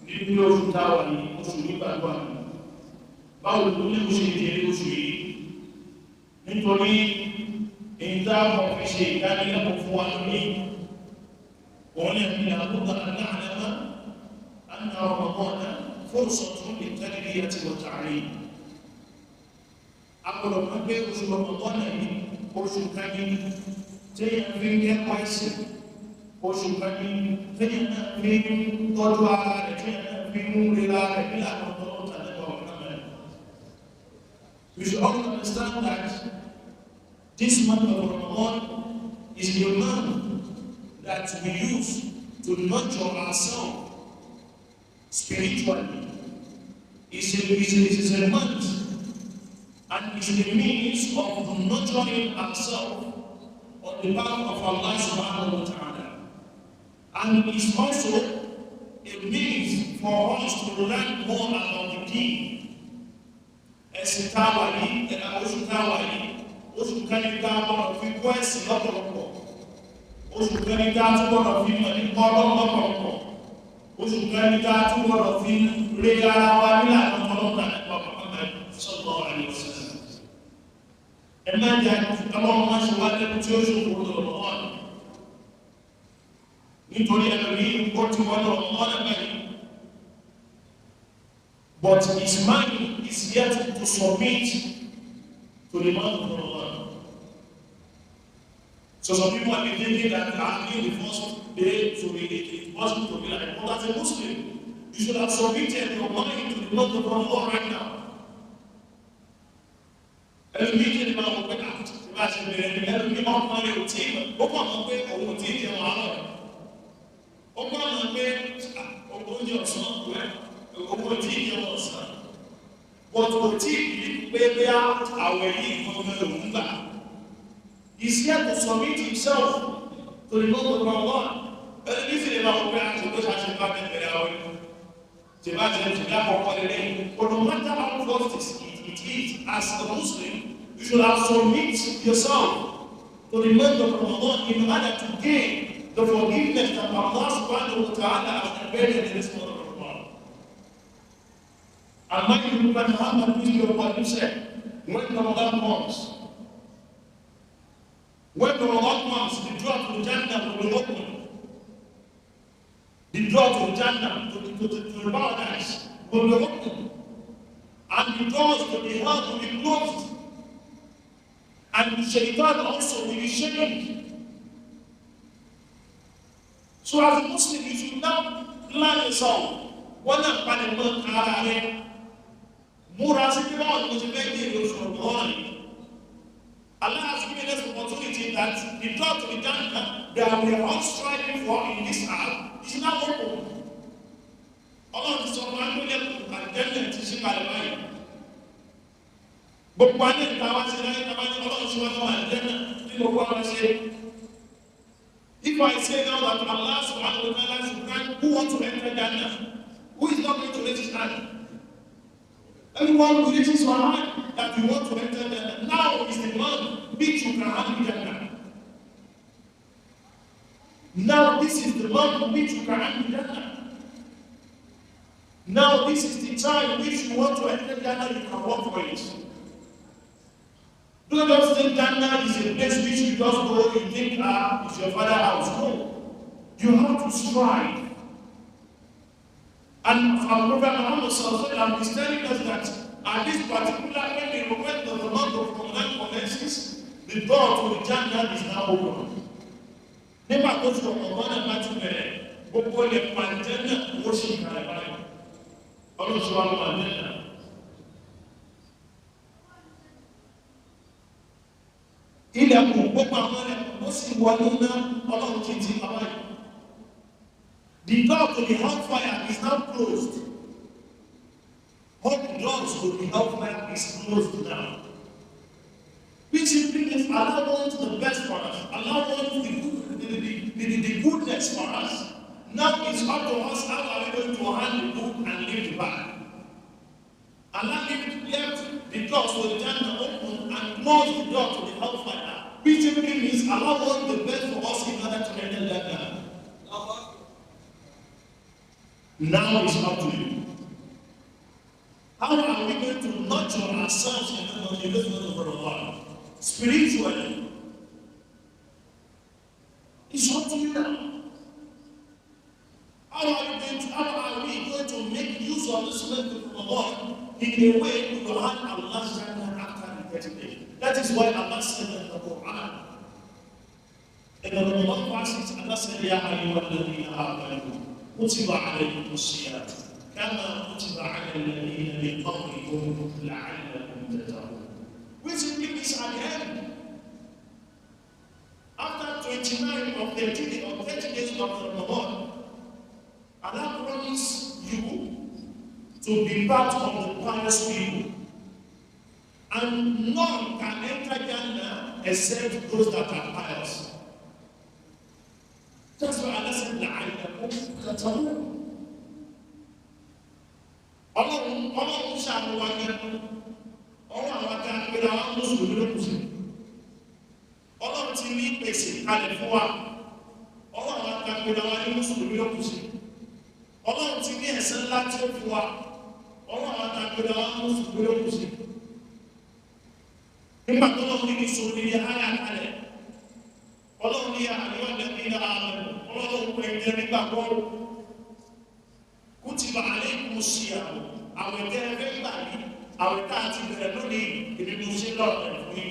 nínú oṣù táwà ní oṣù nígbàgbà báwo ló ní oṣù ìdílé oṣù yìí nítorí ìdáàbọ̀ fi ṣe ìdánilẹ́kọ̀ọ́ fún wa lórí òun ní ẹ̀mí àbúgbà aláàlẹ́mà anna Ramadan فرصة للتربية والتعليم أقول لك oṣù Ramadan yìí oṣù kan ní téèyàn fi ń kẹ́kọ̀ọ́ ẹ̀sìn oṣù kan ní téèyàn náà fi ń tọ́jú ara rẹ̀ téèyàn náà fi ń rira rẹ̀ nílà lọ́tọ́ tàlẹ́kọ̀ọ́ ọ̀kan. We should all understand that this month of Ramadan is the month that we use to nurture ourselves spiritually. It's a month and it's the means of nurturing ourselves on the path of Allah subhanahu wa ta'ala. And it's also a means for us to learn more about the deen. Ẹ̀sìn táwà yìí, oṣù táwà yìí, oṣù kẹ́nìká gbọ́dọ̀ fi kọ́ ẹ̀sìn lọ́pọ̀lọpọ̀, oṣù kẹ́nìká tún gbọ́dọ̀ fi mọ̀ nípa Ọlọ́run lọ́pọ̀lọpọ̀, oṣù kẹ́nìká tún gbọ́dọ̀ fi rí ara wa nílà lọ́pọ̀lọpọ̀ nípa Muhammad sallallahu alaihi wasallam. Ẹ má jẹ́ Ọlọ́run máa ṣe wá lẹ́nu tí ó ṣòfò lọ́wọ́ wọn. Nítorí ẹlòmí ó ti wọ́n lọ́wọ́ wọn lẹ́gbẹ̀ẹ́. But his mind is yet to submit to the man of Ramadan. So some people are thinking that the first day to be it wasn't to be like, well, as a Muslim, you should have submitted your mind to the man of Ramadan right now. Ẹlòmí jẹ́ nípa àwọn pé àti bá ṣe bẹ̀rẹ̀ ẹlòmí ọkùnrin rẹ̀ ò tí ó kọ́ àwọn pé òun ò tí ì jẹun àárọ̀ rẹ̀. Ó kọ́ àwọn pé oúnjẹ ọ̀sán rẹ̀ owó tí ìjọba ọ̀sán but kò tí ìlú pé bí àwẹ̀ yìí gbọ́gbẹ́ òun gbà. He's here to submit himself to the Lord of Ramadan. Ẹni bí sì lè máa wọ́n pé àti òkú ṣáṣe bá bẹ̀rẹ̀ àwẹ̀ tí bá ti lè dá kọ̀ọ̀kọ́ lẹ́lẹ́. But no matter how close it is, as a Muslim, you should have submit yourself to the Lord of Ramadan in order to gain the forgiveness that Allah subhanahu wa ta'ala has embedded in this month. And like you can Muhammad what you said, when Ramadan comes, the door to the Jannah will be open. The door to the Jannah, to the paradise, will be open. And the doors to the hell will be closed. And the shaitan also will be shaken. So as a Muslim, you should now plan yourself. One of the Allah has given us the opportunity that the door to the Jannah that we are all striving for in this earth is now open. Allah is so mindful and Jannah to see by the way. But when the Tawasi Allah is one and Jannah, people want to say, if I say now that Allah subhanahu wa ta'ala should grant who wants to enter Jannah, who is not going to raise his hand? Everyone who raises your hand that you want to enter Jannah, now is the month which you can handle Jannah. Now this is the month which you can handle Jannah. Now this is the time which you want to enter Jannah, you can work for it. Don't just think Jannah is a place which you just go, you think, it's your father's house. No. You have to strive. And our Prophet Muhammad sallallahu is telling us that at this particular when the month of Ramadan commences, the door to the Jannah is now open. Never go to Ramadan and not to bed. But when the Jannah worship Alaikum. Allah subhanahu wa ta'ala. Ilẹ̀kùn gbogbo àwọn ẹ̀kọ́ sì wà nínú Ọlọ́run kìí àwọn ẹ̀kọ́. The door to the hellfire is now closed. All the doors to the hellfire is closed now. Which simply means Allah wants the best for us. Allah wants the goodness for us. Now it's up to us how are we going to handle the good and leave the bad. Allah left the doors to the Jannah open and closed the door to the hellfire. Which simply means Allah wants the best for us in order to enter Jannah. Now it's up to you. How are we going to nurture ourselves in this month of Ramadan? Spiritually. It's up to you now. How are we going to make use of this month of Ramadan in a way we will have Allah's Jannah after the 30 days? That is why Allah said in the Quran, in the Ramadan verses, Allah said, Ya ayyuhalladhina amanu, kutiba alaykumus siyam, kama kutiba ala alladhina min qablikum la'allakum tattaqun. Which simply means at the end, after 29 or 30 days of Ramadan, Allah promised you to be part of the pious people. And none can enter Jannah except those that are pious. That's why Allah said, لَعَلَّكُمْ تَتَّقُونَ. Ọlọ́run ṣàánú wa ní ọwọ́ àwọn akẹ́kọ̀ọ́ àwọn Mùsùlùmí ló kù sí. Ọlọ́run ti ní pèsè kalẹ̀ fún wa. Ọwọ́ àwọn akẹ́kọ̀ọ́ àwọn Mùsùlùmí ló kù sí. Ọlọ́run ti ní ẹ̀san ńlá tí ó fún wa. Ọwọ́ àwọn akẹ́kọ̀ọ́ àwọn Mùsùlùmí ló kù sí. Nígbà tó lọ́wọ́ ní sọ ní ayá kalẹ̀, Ọlọ́run ní àríwá lẹ́bí ààrẹ, Ọlọ́run pẹ̀lú nígbà gbọ́rù. Kutiba alaykumus siyam, àwọn ẹ̀kẹ́ ẹgbẹ́ gbà ní, àwọn ẹ̀ká àti bẹ̀rẹ̀ lónìí, ìbínú sí lọ́rẹ̀ fún yí.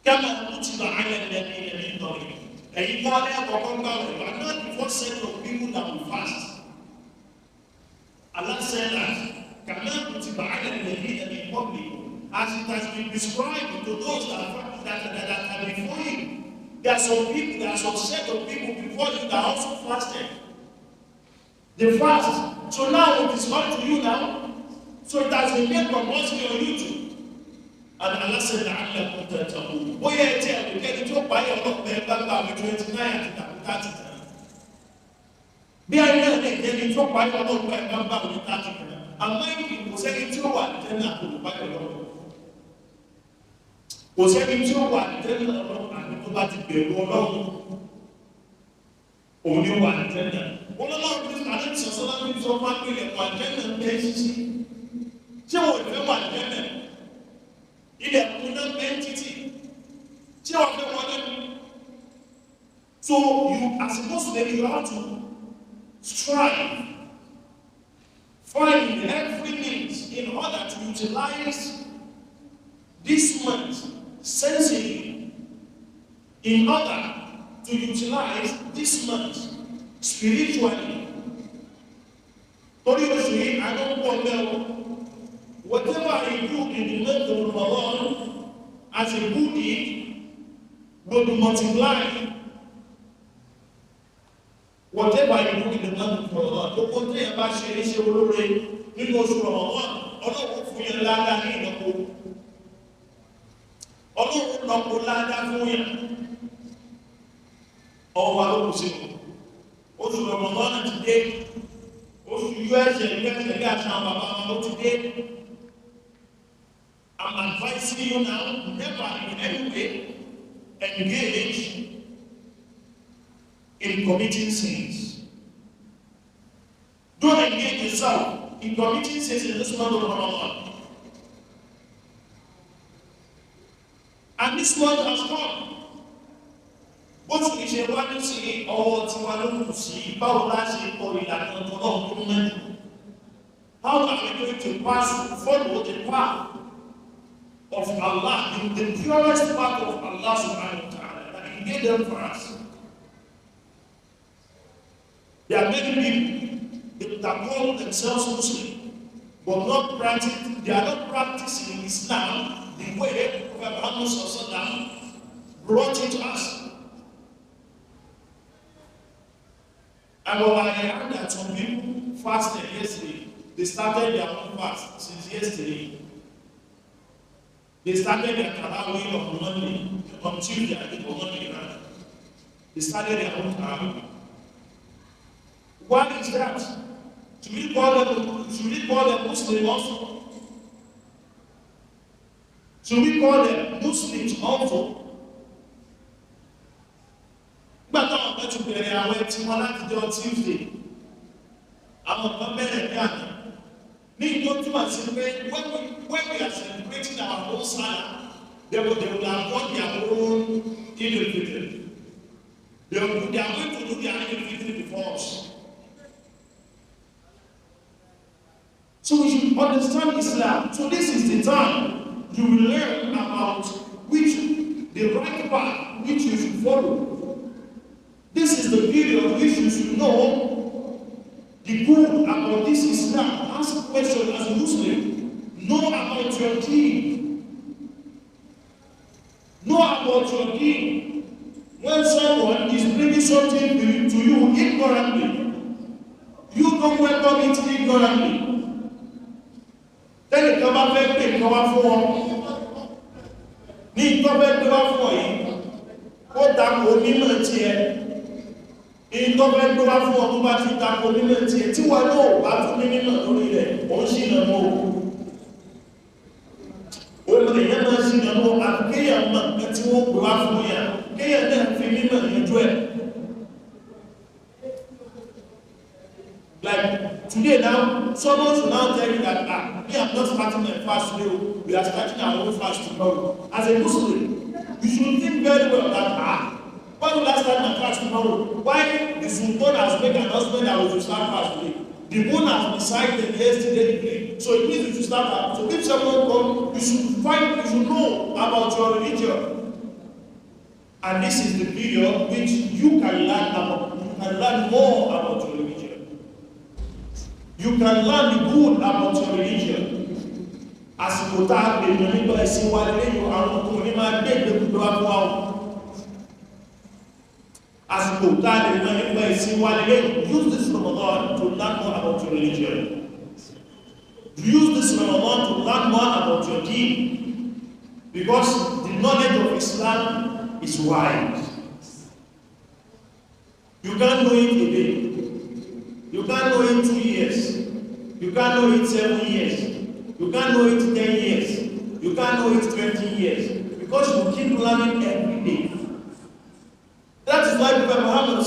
Kama kutiba ala alladhina min qablikum. Ẹ̀yìn kọ́ ní àkọ́kọ́ gbà rẹ̀, but not the first set of people that will fast. Allah said that, kama kutiba ala alladhina min qablikum. As it has been described to those that are before you. There are some people, there are some set of people before you that also fasted. They fast. So now it is up to you now. So it has been made compulsory on you too. And Allah said, لَعَلَّكُمْ تَتَّقُونَ. Ó yẹ ẹ̀jẹ̀ àgbẹ̀kẹ́ tí ó báyọ̀ ọlọ́pẹ́ bá mi 29 àti 30. Bí ayé náà lè jẹ́ ní tí ó báyọ̀ ọlọ́pẹ́ bá mi 30. Àmọ́ ìkò sẹ́ni tí ó wà tẹ́lẹ̀ àtòlùbáyọ̀ lọ́wọ́. Kò sẹ́ni tí ó wà tẹ́lẹ̀ ọlọ́run àti tó bá ti bẹ̀rù ọlọ́run òun ni ó wà tẹ́lẹ̀. Ọlọ́run tí àlẹ́ ìṣẹ̀sọ́lá ní sọ máa pè lẹ̀ wà tẹ́lẹ̀ ń bẹ́ sí. Ṣé wọ́n fẹ́ wà tẹ́lẹ̀? Ilẹ̀ kún náà bẹ́ títì. Ṣé wọ́n fẹ́ wọlé? So you as a Muslim you have to strive, find every means in order to utilize this month sensibly, in order to utilize this month spiritually. Torí oṣù yìí, I don't want them. Whatever you do in the month of Ramadan as a good deed will be multiplied. Whatever you do in the month of Ramadan, tó kó tẹ́yà bá ṣe ní ṣe olóore nínú oṣù Ramadan, Ọlọ́run fún yẹn ládàá ní ìlọ́po. Ọlọ́run lọ́pọ̀ ládàá fún yẹn. Ọwọ́ alókùn sínú. Oṣù Ramadan ti dé. Oṣù US bí àṣà bàbá wọn ló ti dé. I'm advising you now, never in any way engage in committing sins. Don't engage yourself in committing sins in this month of Ramadan. And this month has come. Bó ti ṣe wá ní sí ọwọ́ tí wá ló kù sí báwo láti kọ ìlànà ọlọ́run tó mẹ́jọ. How are we going to follow the path of Allah, the purest path of Allah subhanahu wa ta'ala that He gave them for us? There are many people that call themselves Muslim, but they are not practicing Islam the way Prophet Muhammad brought it to us. And I heard that some people fasted yesterday. They started their own fast since yesterday. They started their Tarawih on Monday, on Tuesday, I think on Monday night. They started their own Tarawih. What is that? Should we call them Muslims also? Should we call them Muslims also? But now I'm going to bẹ̀rẹ̀ àwẹ̀ tí wọ́n láti jọ Tuesday àwọn kan bẹ̀rẹ̀ bí àná ní ìjọ túmọ̀ sí pé when we are celebrating our own Salah, they will avoid their own Eid al-Fitr. They are going to do their Eid al-Fitr before us. So we should understand Islam. So this is the time you will learn about the right path which you should follow. This is the period which you should know the good about this Islam. Ask a question as a Muslim. Know about your deen. Know about your deen. When someone is bringing something to you ignorantly, you don't welcome it ignorantly. Tẹ́lẹ̀ kan bá fẹ́ pè kan wá fún ọ ní ìtọ́fẹ́ tó wá fún ọ yìí ó tako onímọ̀ tí ẹ ìtọ́fẹ́ tó wá fún ọ tó bá ti tako onímọ̀ tí ẹ tí wọ́n náà bá tún ní mímọ̀ lórí rẹ̀ ó ń ṣì nà mọ́ òun èèyàn máa ṣì nà mọ́ àkéyàn mọ̀ pé tí wọ́n pè wá fún yà kéyàn náà fi mímọ̀ yanjú ẹ̀. Like today now, someone should now tell you that me, I'm not starting my fast today, we are starting our own fast tomorrow. As a Muslim, you should think very well that why will I start my fast tomorrow? Why the Sultan has made an announcement that we should start fast today? The moon has decided yesterday evening, so it means you should start that. So if someone comes, you should know about your religion. And this is the period which you can learn more about your religion. You can learn the good about your religion. Àsìkò tá a gbè mọ́ nígbà ẹ̀sìn wa lẹ́yìn àwọn ọkùnrin ní máa gbé ìgbèkùn wá fún wa. Àsìkò tá a lè mọ́ nígbà ẹ̀sìn wa lẹ́yìn. Use this Ramadan to learn more about your religion. Use this Ramadan to learn more about your deen. Because the knowledge of Islam is wide. You can't know it a day. You can't know it 2 years. You can't know it 7 years. You can't know it 10 years. You can't know it 20 years. Because you keep learning every day. That is why Prophet Muhammad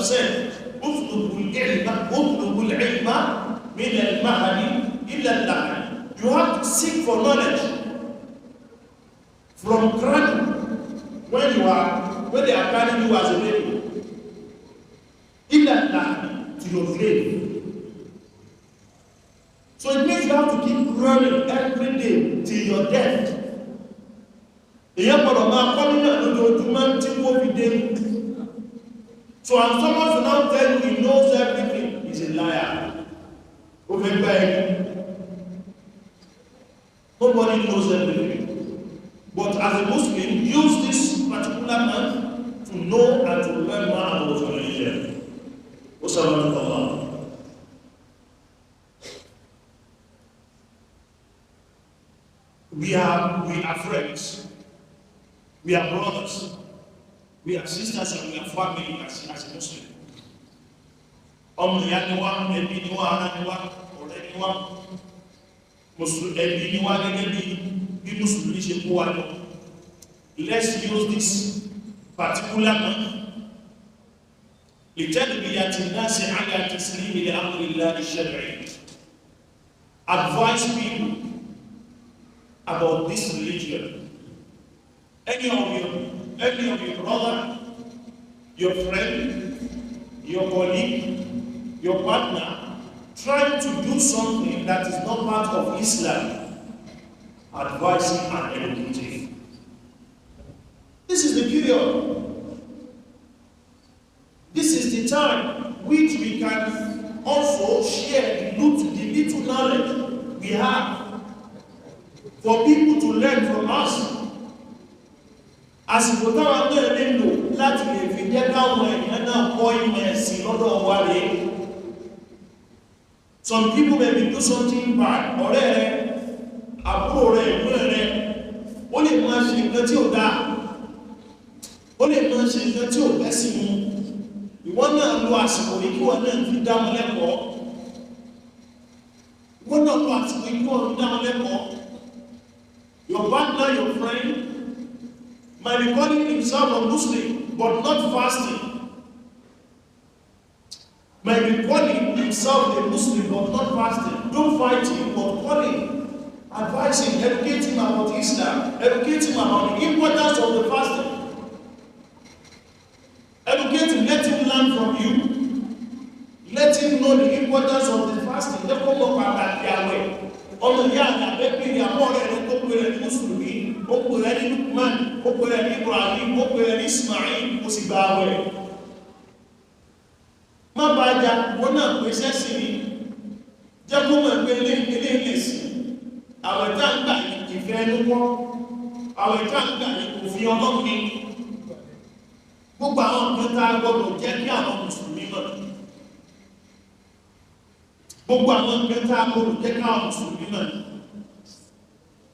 said, you have to seek for knowledge from cradle when they are carrying you as a baby. To your grave. So it means you have to keep learning every day till your death. So I'm someone to now tell you he knows everything, he's a liar. Nobody knows everything. But as a Muslim, use this particular month to know and to learn more about your religion. Warahmotullah. We are friends. We are brothers. We are sisters and we are family as a Muslim. Ọmọ ìyá ni wá, ẹbí ni wá, ará ni wá, ọ̀rẹ́ ni wá. Ẹbí ni wá gẹ́gẹ́ bí Mùsùlùmí ṣe kó wa lọ. Let's use this particular month لتربية الناس على تسليم لأمر الله الشرعي. Advise people about this religion. Any of your brother, your friend, your colleague, your partner, trying to do something that is not part of Islam, advise him and educate him. This is the period. This is the time which we can also share the little knowledge we have for people to learn from us. Àsìkò táwọn náà nílò láti lè fi jẹ́ káwọn èèyàn náà kọ́ ìmọ̀ ẹ̀sìn lọ́dọ̀ wa rèé. Some people may be do something bad, ọ̀rẹ́ rẹ̀, àbúrò rẹ̀, ìpínlẹ̀ rẹ̀, ó lè máa ṣe nǹkan tí ò dáa, ó lè máa ṣe nǹkan tí ò bẹ́sìn mu. Ìwọ́n náà lo àsìkò yìí kí wọ́n náà fi dá wọn lẹ́kọ̀ọ́. Ìwọ́n náà lo àsìkò yìí kí wọ́n fi dá wọn lẹ́kọ̀ọ́. Your partner, your friend, might be calling himself a Muslim, but not fasting. might be calling himself a Muslim but not fasting. Don't fight him, but call him, advise him, educate him about Islam, educate him about the importance of the fasting. Educate him, let him learn from you. Let him know the importance of the fasting. Let him know about Yahweh. Ọmọ ìyá àgbẹ̀ pé ní àwọn ọ̀rẹ́ rẹ̀ tó pèrè ní Mùsùlùmí, ó pèrè ní Lukman, ó pèrè ní Ibrahim, ó pèrè ní Ismail, ó sì gba àwẹ̀. Má bá jà, wọ́n náà pèsè sí ni. Jẹ́ kó mọ̀ pé ilé ilé sí. Àwẹ̀ tá ń gbà ìfẹ́ ẹnu wọ́. Àwẹ̀ tá ń gbà òfin Ọlọ́run ni. Gbogbo àwọn nǹkan tá a gbọ́dọ̀ jẹ́ kí àwọn Mùsùlùmí mọ̀. Gbogbo àwọn nǹkan tá a gbọ́dọ̀ jẹ́ kí àwọn Mùsùlùmí mọ̀.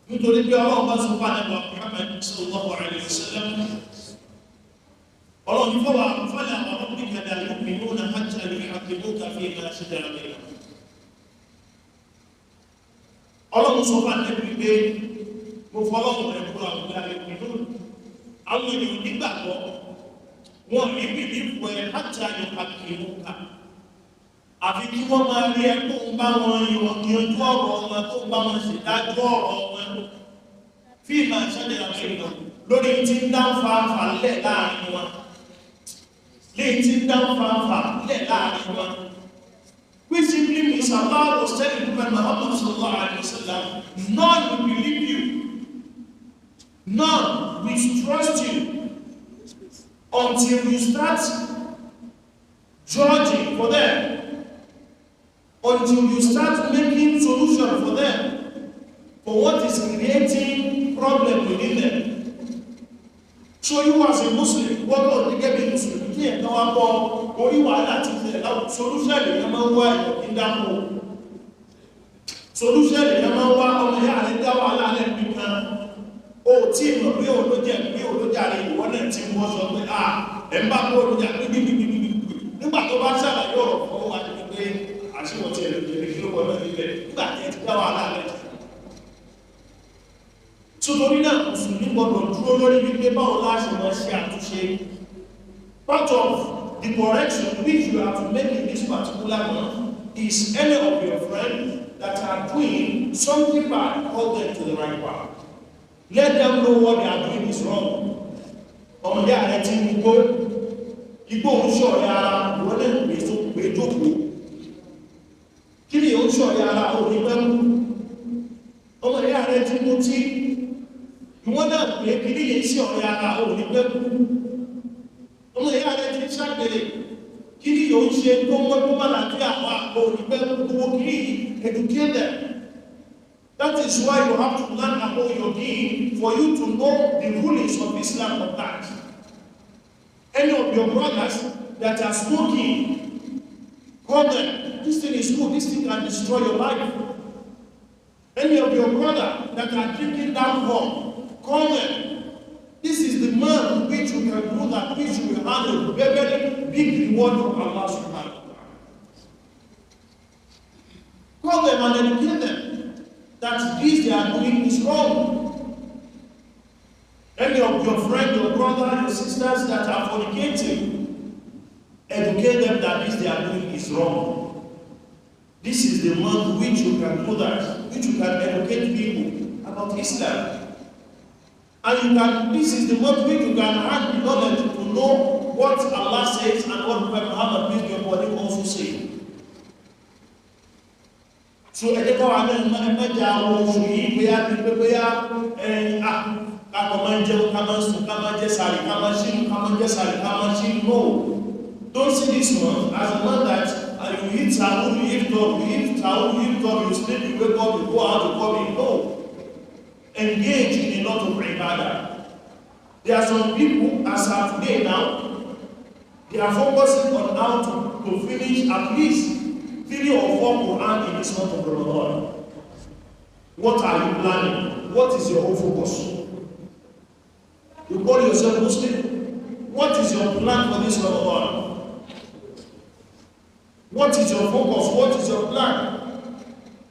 Nítorí pé Ọlọ́run bá sọ fún àdàbọ̀ Muhammad sallallahu alaihi wasallam. Ọlọ́run ní fọwọ́ àfọlẹ́ àwọn ọmọdé kẹta yu'minuna hatta yuhakkimuka fima shajara bainahum. Ọlọ́run sọ fún àdàbọ̀ pé mo fọlọ́run rẹ̀ kúrò àwọn ọmọdé yu'minun. Àwọn ènìyàn nígbàgbọ́ wọn ní bíbí fún ẹ hatta yuhakkimuka. Àfi kí wọ́n máa rí ẹkùn ń bá wọn yanjú ọ̀rọ̀ wọn tó ń bá wọn ṣèdájọ́ ọ̀rọ̀ wọn fíìmà ṣẹ́lẹ̀ àfihàn lórí tí ń dáńfàáfà lẹ̀ láàrin wọn lè tí ń dáńfàáfà lẹ̀ láàrin wọn. Which simply means Allah was telling Prophet Muhammad sallallahu alaihi wasallam, none will believe you, none will trust you until you start judging for them, until you start making solution for them, for what is creating problem within them. So you as a Muslim, what God to get a Muslim, you can't know about or you are not solution in a way in that hole. Solution in a way on the other and that one oh team of real Jari, one and team was on the and back over the back of our side, Europe, or what you say. Àti wọ́n ti ẹ̀rọ ìrìn kí ló wọ́n lọ́dún ilẹ̀ nígbà tí ẹ ti dáwà láàrẹ̀. Nítorí náà, Mùsùlùmí gbọdọ̀ dúró lórí wípé báwo láti mọ̀ sí àtúnṣe. Part of the correction which you have to make in this particular month is any of your friends that are doing something bad, call them to the right path. Let them know what they are doing is wrong. Ọmọdé ààrẹ ti ń igbó ń ṣọ̀rẹ́ ara wọ́n lè gbé jókòó. Kí ni ó ṣọ̀rẹ́ ara òní pẹ́mú? Ọmọ ìyá rẹ̀ tí mú tí ìwọ́n náà pé kí ní yìí sí ọ̀rẹ́ ara òní pẹ́mú. Ọmọ ìyá rẹ̀ tí ṣàgbèrè kí ní yóò ṣe tó mọ́ tó bá láti àwọn àpò òní pẹ́mú gbogbo kí ní educate them. That is why you have to learn about your deen for you to know the rulings of Islam of that. Any of your brothers that are smoking, call them. This thing is good, this thing can destroy your life. Any of your brother that are drinking alcohol, call them. This is the man which you can do that, which you will have a very big reward from Allah subhanahu wa ta'ala. Call them and educate them that this they are doing is wrong. Any of your friends, your brother, your sisters that are fornicating, educate them that this they are doing is wrong. This is the month which you can do that, which you can educate people about Islam. And you can, this is the month which you can have the knowledge to know what Allah says and what Prophet Muhammad peace be upon him also say. So ẹjẹ́ káwà náà mẹ́jà àwọn oṣù yìí pé á ti pé pé á káàkọ̀ máa ń jẹun ká máa sùn ká máa jẹ́ sàárì ká máa ṣínú ká máa jẹ́ sàárì ká máa ṣínú. No, don't see this one as a man that you eat sahur, you eat dog, you eat sahur, you eat dog, you sleep, you wake up, you go out, you come in. No, engage in a lot of ibadah. There are some people as of today now, they are focusing on how to finish at least 3 or 4 Quran in this month of Ramadan. What are you planning? What is your own focus? You call yourself Muslim? What is your plan for this Ramadan? What is your focus? What is your plan?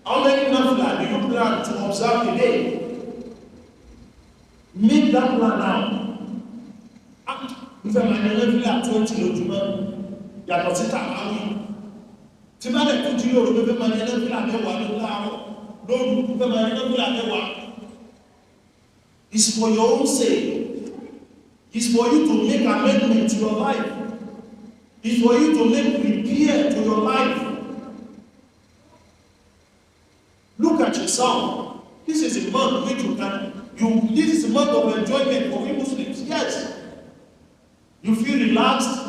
How many nafila do you plan to observe a day? Make that plan now. If I'm an nafila 20 lójúmọ́, yàtọ̀ sí tàbí tí bá lè tún jí lóru pé fẹ́ máa yẹ lẹ́fílà mẹ́wàá ló láàárọ̀ lóru fẹ́ máa yẹ lẹ́fílà mẹ́wàá. It's for your own sake. It's for you to make amendment to your life. It's for you to make repair to your life. Look at yourself. This is a month which you can, this is a month of enjoyment for we Muslims. Yes. You feel relaxed.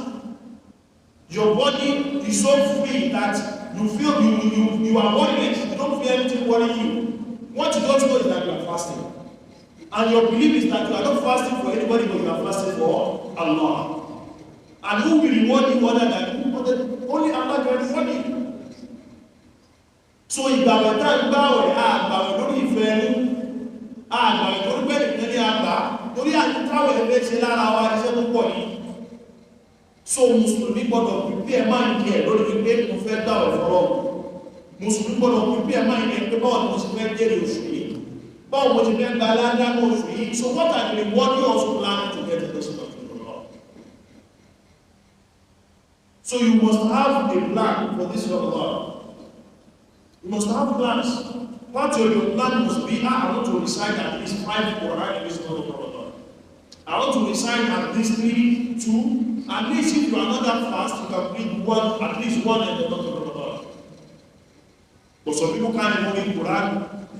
Your body is so free that you feel you are worthless. You don't feel anything worrying you. What you don't know is that you are fasting. And your belief is that you are not fasting for anybody, but you are fasting for Allah. And who will reward you other than you? Only Allah can reward you. So ìgbàwẹ̀ tá ń gbàwẹ̀ àgbàwẹ̀ lórí ìfẹ́ ẹnu, àgbàwẹ̀ lórí bẹ́ẹ̀ nìkan ní àgbà, torí àtúntàwẹ̀ ẹgbẹ́ ṣe lára wa iṣẹ́ tó pọ̀ yìí. So Mùsùlùmí gbọ́dọ̀ pípí ẹ̀ máa ń di ẹ̀ lórí wípé mo fẹ́ gbàwẹ̀ fọ́lọ́. Mùsùlùmí gbọ́dọ̀ pípí ẹ̀ máa ń di ẹ̀ pé báwo ni mo ti fẹ́ jẹ́rìí oṣù yìí. Báwo mo ti fẹ́ gba aládàmú oṣù yìí. So what are the reward you also plan to get in this month of Allah? So you must have a plan for this Ramadan. You must have plans. Part of your plan must be, I want to recite at least 5 Quran in this month of Ramadan. I want to recite at least 3, 2, at least if you are not that fast, you can read at least one in the month of Ramadan. But some people can't even read Quran.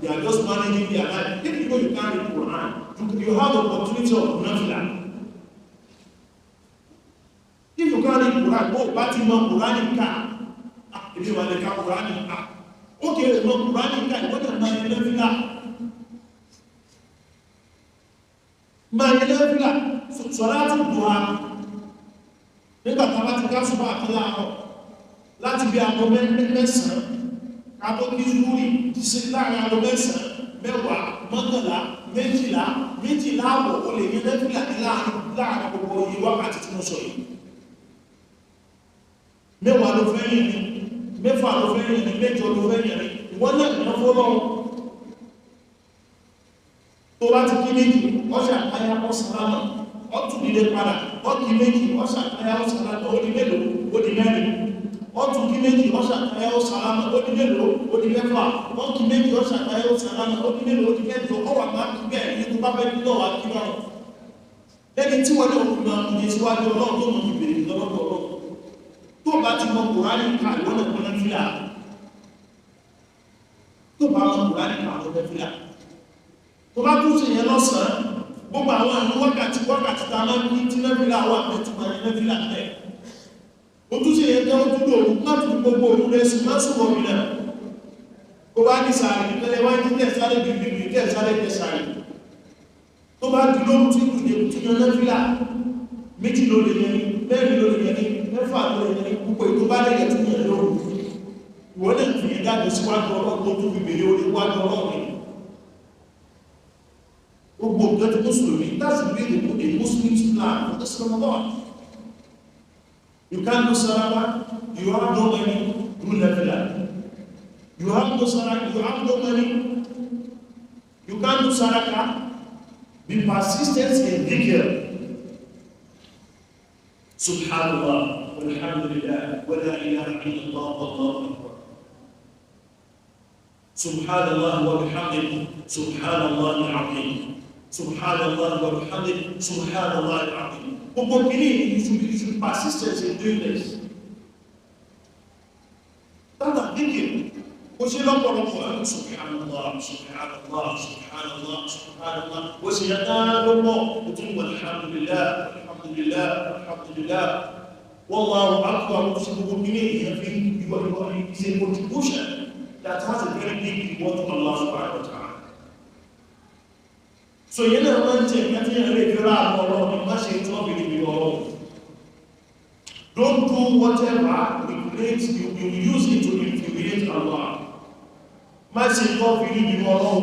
They are just managing their life. If you know you can't read Quran, you have the opportunity of nafila. If you can't read Quran, oh, but you know Quran in car. If you want to read Quran in car. Okay, no Quran in car, what am I doing? My nafila, Salatul Duha. Nígbà tá a bá ti ká ṣùgbọ́n àti láàárọ̀ láti bí aago mẹ́sàn-án aago kí zúrì sí láàrin aago mẹ́sàn-án mẹ́wàá mọ́kànlá méjìlá àbọ̀ ó lè ní nẹ́fìlà ní láàrin gbogbo iye wákàtí tí mo sọ yìí. Mẹ́wàá ló fẹ́ yìn ní, mẹ́fà ló fẹ́ yìn ní, mẹ́jọ ló fẹ́ yìn ní, ìwọ́n náà ní ọfọ́ lọ́wọ́. Tó bá ti kí méjì, ọ̀ṣà àkáyá ọ̀sàlámà, ọ̀tún nílé padà, ọ̀kí méjì, ọ̀ṣà àkáyá ọ̀sàlámà, ó di mélòó, ó di mẹ́rin. Ọ̀tún kí méjì, ọ̀ṣà àkáyá ọ̀sàlámà, ó di mélòó, ó di mẹ́fà. Ọ̀kí méjì, ọ̀ṣà àkáyá ọ̀sàlámà, ó di mélòó, ó di mẹ́jọ. Ọwà máa kí bẹ́ẹ̀ ní tó bá fẹ́ bí lọ́wọ́ kí lọ́rọ̀. Lẹ́ni tí wọ́n ní òkú máa ń yẹ síwájú ọlọ́run tó mọ̀ ní bèrè lọ́wọ́ ọlọ́run. Tó bá ti mọ Kùránì ká ìwọ́n náà kọ́ná fílà. Tó bá mọ Kùránì ká ìwọ́n náà fílà. Tó bá tún ṣe yẹn lọ́sàn-án, gbogbo àwọn àrùn wákàtí tá a máa ń ní tí lẹ́fìlà wà pẹ̀tùmọ̀ ní lẹ́fìlà tẹ̀. Ó tún ṣe yẹn jẹ́ ó tún lò ó láti gbogbo òun rẹ̀ sí máa sùn wọ̀mí náà. Kó bá ní sàárì, tẹ́lẹ̀ wáyé tí tẹ̀ sáré bìbìbì tẹ̀ sáré tẹ̀ sàárì. Tó bá di lóhun tí kù lè tún yan lẹ́fìlà, méjì ló lè yẹn ní, mẹ́rin ló lè yẹn ní, mẹ́fà ló lè yẹn ní, púpọ̀ ètò bá lè yẹ tún yẹn lóhun. Ìwọ́n náà fi yẹn dáàbò síwájú ọlọ́run tó tún fi bèrè orí wájú ọlọ́run. Gbogbo nǹkan tí Mùsùlùmí, that's really a Muslim's plan for this Ramadan. You can't do Salah, you have no money, do Nafila. You have no Salah, you have no money, you can't do Sadaqah. Be persistent in dhikr. Subhanallah, walhamdulillah, wa la ilaha illallah, wallahu akbar. Subhanallah wa bihamdihi, subhanallah al-azim. Subhanallah wa bihamdihi, subhanallah al-azim. Gbogbo kìíní, you should be persistent in doing this. Tata dhikr. Ó ṣe lọ́pọ̀lọpọ̀ ẹ̀rùn subhanallah, subhanallah, subhanallah, subhanallah. Ó ṣe yàtá lọ́pọ̀, ó tún wà alhamdulillah, alhamdulillah, alhamdulillah. Wallahu akbar, ó ṣe gbogbo kìíní ìyẹn fi is a contribution that has a very big reward to Allah subhanahu wa ta'ala. So yẹn náà máa ń jẹ́ ìyẹn tí yẹn lè fi rá àwọn ọ̀rọ̀ ní má ṣe tí wọ́n fi níbi ọ̀rọ̀. Don't do whatever you use it to infuriate Allah. Má ṣe kọ́ fi níbi ọ̀rọ̀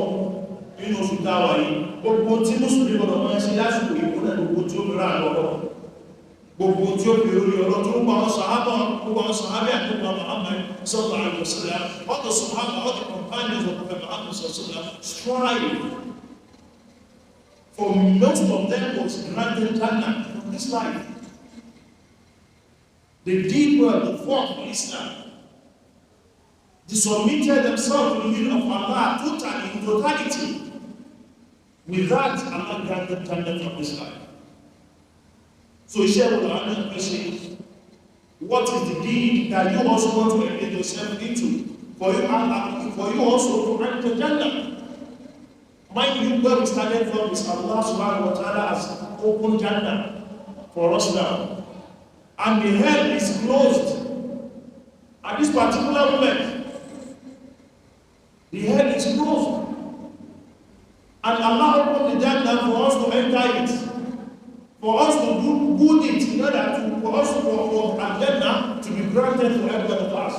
nínú oṣù táwà yìí. Gbogbo tí Mùsùlùmí gbọdọ̀ máa ṣe lásìkò ìwúnà gbogbo tí ó fi rá lọ́rọ̀. Gbogbo tí ó fi orí ọ̀rọ̀ tó ń pa àwọn sàhábà, gbogbo àwọn sàhábà àti gbogbo Muhammad sallallahu alaihi wasallam, all the sàhábà, all the companions of Prophet Muhammad sallallahu alaihi wasallam strive. For most of them was granted Jannah from this life. They did well, they fought for Islam. They submitted themselves to the will of Allah totally, in totality. With that, Allah granted Jannah from this life. So he shared with another question, what is the deed that you also want to engage yourself into for you also to enter Jannah? Mind you, where we started from is Allah subhanahu wa ta'ala has opened Jannah for us now. And the hell is closed. At this particular moment, the hell is closed. And Allah opened the Jannah for us to enter it. For us to do good it, in order to, for us for Jannah to be granted for every of us.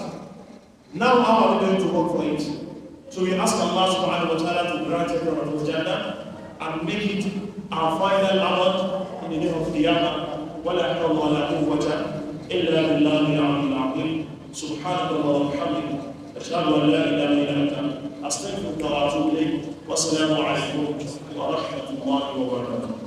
Now how are we going to work for it? So we ask Allah subhanahu wa ta'ala to grant every one of us Jannah and make it our final award in the day of Qiyamah. ولا حول ولا قوة إلا بالله العلي العظيم سبحانك اللهم وبحمدك أشهد أن لا إله إلا أنت أستغفرك وأتوب إليك والسلام عليكم ورحمة الله وبركاته.